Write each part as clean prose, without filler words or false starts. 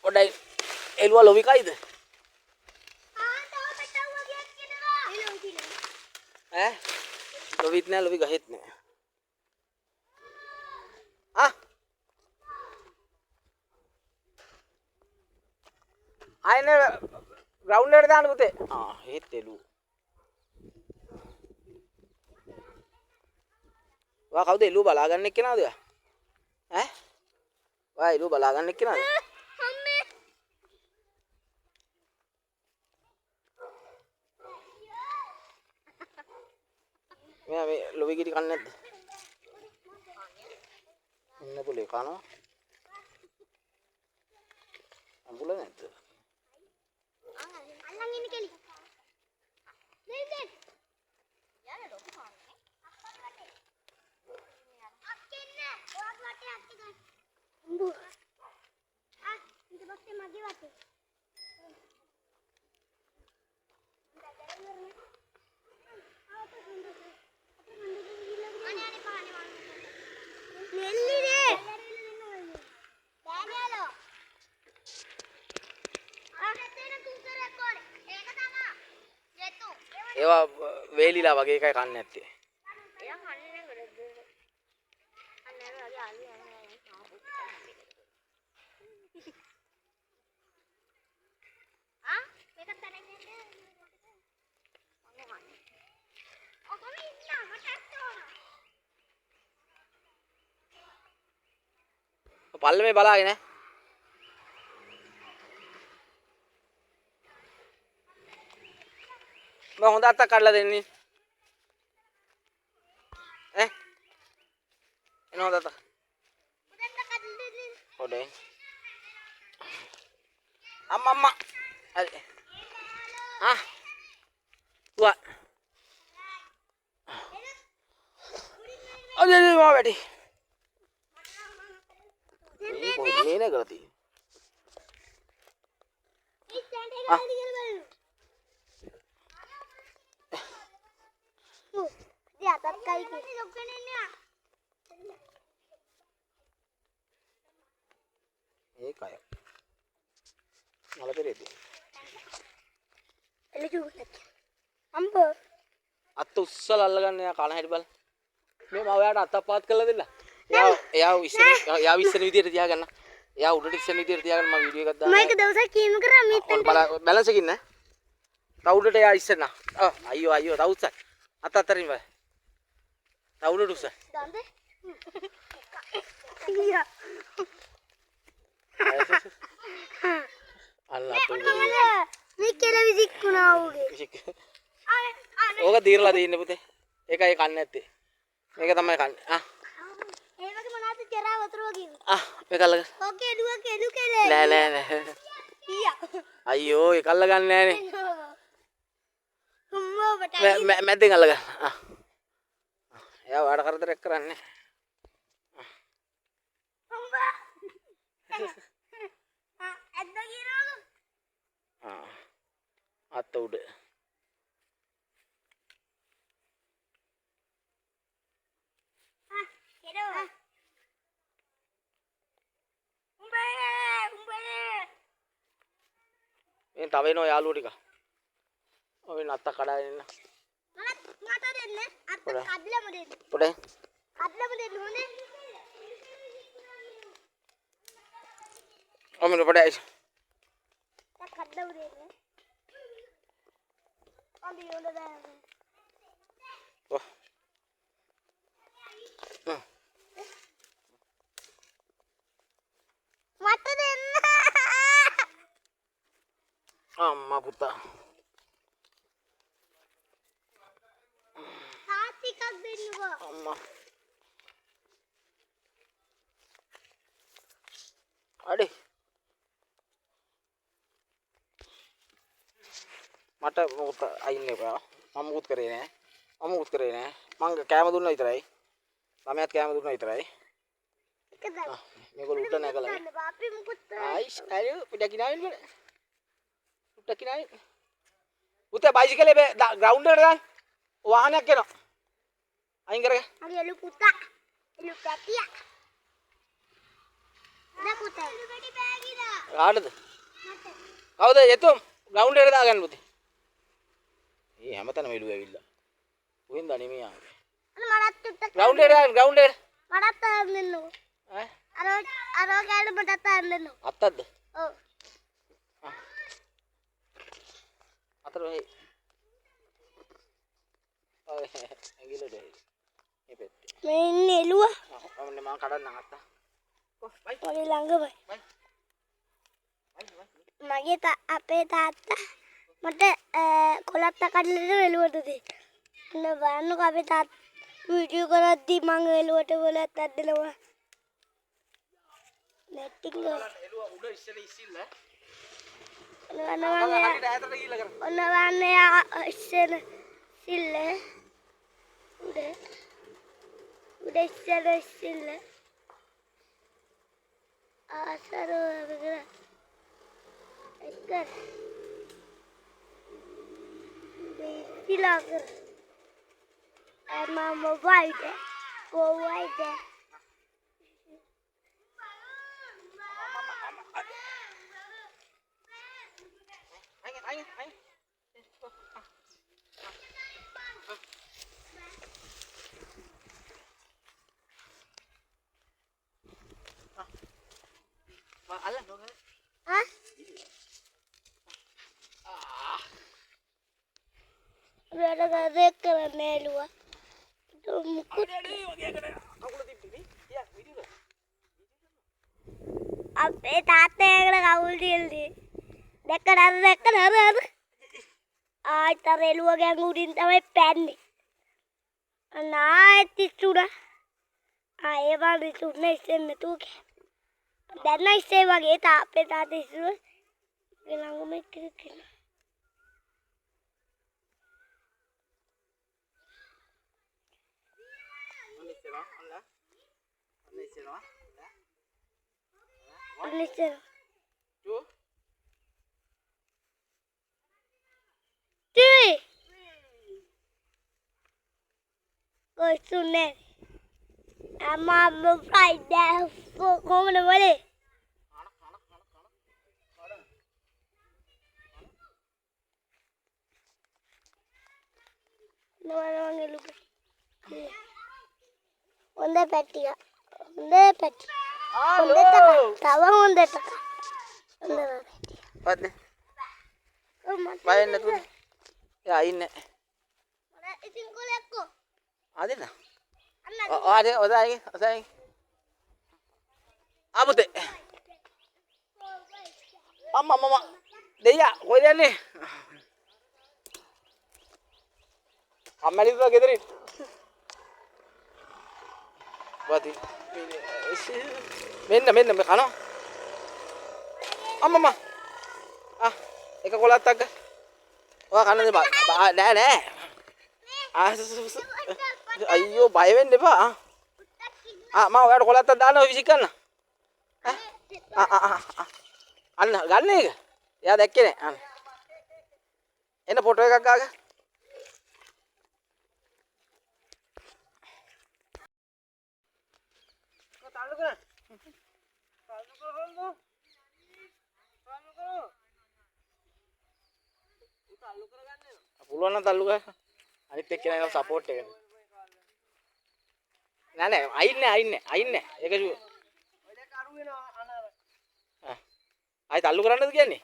පොඩ්ඩයි එළුවා ලොවි කයිද? ඈ ලොවිත් නෑ ලොවි ගහෙත් නෑ. ආයෙත් ග්‍රවුන්ඩ් එකට දාන්න පුතේ. හේත් එළුව. වා කවුද එළුව බලාගන්න එක්කෙනාද ඔයා? ඈ? වා එළුව බලාගන්න එක්කෙනාද? අම්මේ. මෙයා මේ ලොවි කිරි කන්නේ නැද්ද? ඉන්න පුලේ කනවා. අඹුල නැද්ද? අල්ලන් ඉන්න කෙලි. දෙන්න. යාර ලොකු කාන්නේ. අක්කෙන්න. ඔයාත් වටේ අක්ක ගන්න. උඹ. ඉත පස්සේ මගේ වටේ. ඒවා වේලිලා වගේ එකයි කන්නේ නැත්තේ. එයා කන්නේ නැහැ ගොඩක්. අන්න අර වගේ ආලු යනවා. මේක තරන්නේ නැහැ. ඔකම ඉන්න මටත් ඕන. පල්ලමේ බලාගෙන ඈ. मैं होता तक कर ला देनी इन होता था ओडे अम्मा अम्मा अरे हाँ हुआ अरे माँ बैठी ये नहीं करती हाँ Dapat kali ini. Ini kayak malah beri. Ini juga. Ambo. Atau ussal algan ya kalah head bal. Me mau ya atta paat kalla dilla. Ya isen විදියට තියාගන්න. යා උඩට ඉස්සෙන් විදියට තියාගන්න මම වීඩියෝ එකක් දාන්න. මම එක දවසක් කීම කරා මෙතන. බැලන්ස් එකකින් නේ. තව උඩට යා ඉස්සෙන් නා. අයියෝ තව උස්සක්. අතරින් බෑ. Tahu dulu sah. Dante. Iya. Allah tuh. Mikir lebih sikku nauge. Oga dirla di ini putih. Eka ikan neti. Eka tamai kan. Eka kemana tuh cara betul lagi? Eka lagi. Oke dua kelu kele. Le. Iya. Ayo eka lagi nih. Mau betul. मैं tinggal lagi. Ya वाड़ कर दे रख रहे आता उड़े ये तवे no Yalu टिका अभी नाता कड़ा है ना Ngata denne atta kadla mode pode kadla mode hone amene pode ai ta kadla mode ne andi yonda da oh mata denna amma puta अम्मा अरे मट मुक्त अय्यने मम मुक्त करेने मंग कैम दुन्न इतराई समयत कैम दुन्न इतराई मेको लुट्टा नाही कला बापी मुक्त आइस अरे पिटाकिनाविन बरे पिटाकिनाविन उते बाइसिकल बे ग्राउंड एකට දාන්න वाहनයක් එනවා අයින් කරගන්න අර එළු පුතා එළු පැටියා නේ පුතා එළු පැටි බෑගිලා කාටද? කවුද එතුම්? ග්‍රවුන්ඩ් එකට දාගන්න පුතේ. ඒ හැමතැනම එළුව ඇවිල්ලා. කොහෙන්ද නෙමෙයි ආවේ. මටත් චුට්ටක් ග්‍රවුන්ඩ් එකට ග්‍රවුන්ඩ් එකට. මටත් දෙන්නු. ඈ? අර ගෑනු මටත් දෙන්නු. අත්තක්ද? ඔව්. අතර මේ ඇඟිල්ලට මේ පෙට්ටේ. මේ ඉන්නේ එළුව. මම කඩන්නම් අත්තා. කො බයි. ඔය ළඟමයි. බයි. මගේ අපේ තාත්තා මට කොලත්ත කඩලා එළුවට දෙයි. අන්න බලන්නකෝ අපේ තාත්තා වීඩියෝ කරද්දි මම එළුවට කොලත්ත දෙනවා. නැටිං එළුව උඩ ඉස්සිල්ල. ඔන්න හරියට ඈතට ගිහිල්ලා කරා. ඔන්න වන්නේ ඉස්සෙන සිල්ල උඩ ඉස්සෙන ආසරෝ වගේලා එක්කර දෙයිලා කර මම වයිද කොවයිද අයින් අල්ල නෝගල හා වැඩ කරන්නේ එළුවා මුකුත් අපේ තාත්තේ ඒකට කවුල් දෙල්ලේ දැක්කද අර ආයිතර එළුව ගෑන් උඩින් තමයි පැන්නේ අනායිත් ඉස්සුණා ආයේ වගේ ඉස්සුන්නේ ඉස්සෙන්න තුක දැන් ඉස්සේ වගේ අපේ තාත්තේ ඉස්සුව ළඟම එක්කෙනෙක් ඉන්නවා Listen. Three. Go soon. I'm on the right there. Come on, buddy. No, I don't want to look. On the petty. On the petty. තව හොඳට පද්ද බයෙන් නැතුනේ යා ඉන්නේ ඉතින් කොලෙක්කෝ ආදෙන්න ආදේ ඔසයි ආපුතේ අම්මා දෙයියා කොහෙද යන්නේ අම්මලි දුව ගෙදරින් වාති මෙන්න මේ කනවා අම්මා එක කොලත්තක් ගන්න ඔයා කන්නද නෑ අයියෝ බය වෙන්න එපා මම ඔයාලට කොලත්තක් දානවා විසික් කරන්න අන්න ගන්න එක එයා දැක්කේ නෑ අන්න එන්න ෆොටෝ එකක් ගාගන්න පුළුවන් නම් තල්ලු ගන්න අනිත් එක්කෙනා සපෝට් එක නෑ අයින්නේ ඒක ෂුවර් ඔය දෙක අරු වෙනවා අනර ආයි තල්ලු කරන්නද කියන්නේ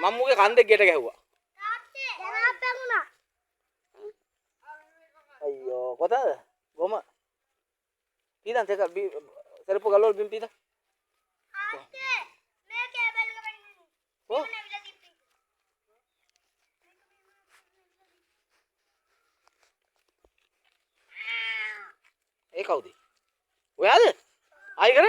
මම මුගේ කන් දෙක ගෙට ගැහුවා තාත්තේ දරා පැගුණා අයියෝ කොතනද ගොම පීදන් තේක සරපු ගලවල බිම් පීදන් තාත්තේ මේ කේබල් එක වෙන්නේ ඔව් ඒ කවුද ඔයාද ආයි කර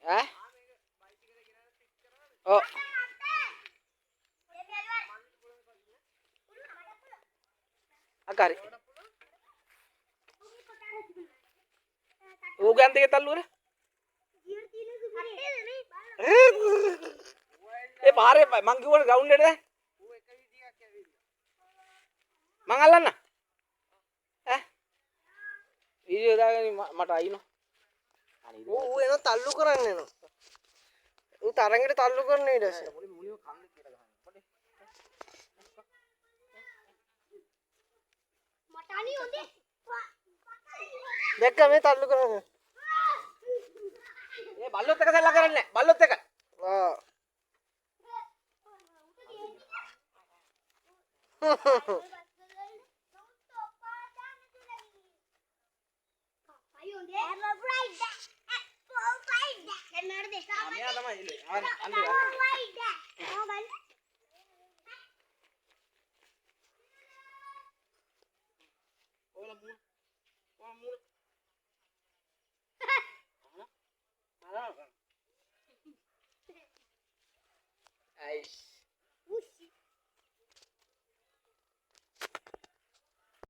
ඈ ඔව් අකාරි ඌගන් දෙක තල්ලුවර ඒ පාරේ මං කිව්වනේ ග්‍රවුන්ඩ් එකට ඌ එක විදියක් ඇවිල්ලා මං අල්ලන්න ඈ වීඩියෝ දාගෙන මට අයිනෝ ඌ එනවා තල්ලු කරන්න එනවා. ඌ තරංගෙට තල්ලු කරන ඊට පස්සේ. මුලින්ම කන්න කියලා ගහන්න පොඩි මට අනි හොඳේ. දැක්ක මේ තල්ලු කරන්නේ. ඒ බල්ලොත් එක සල්ලා කරන්නේ බල්ලොත් එක ආ.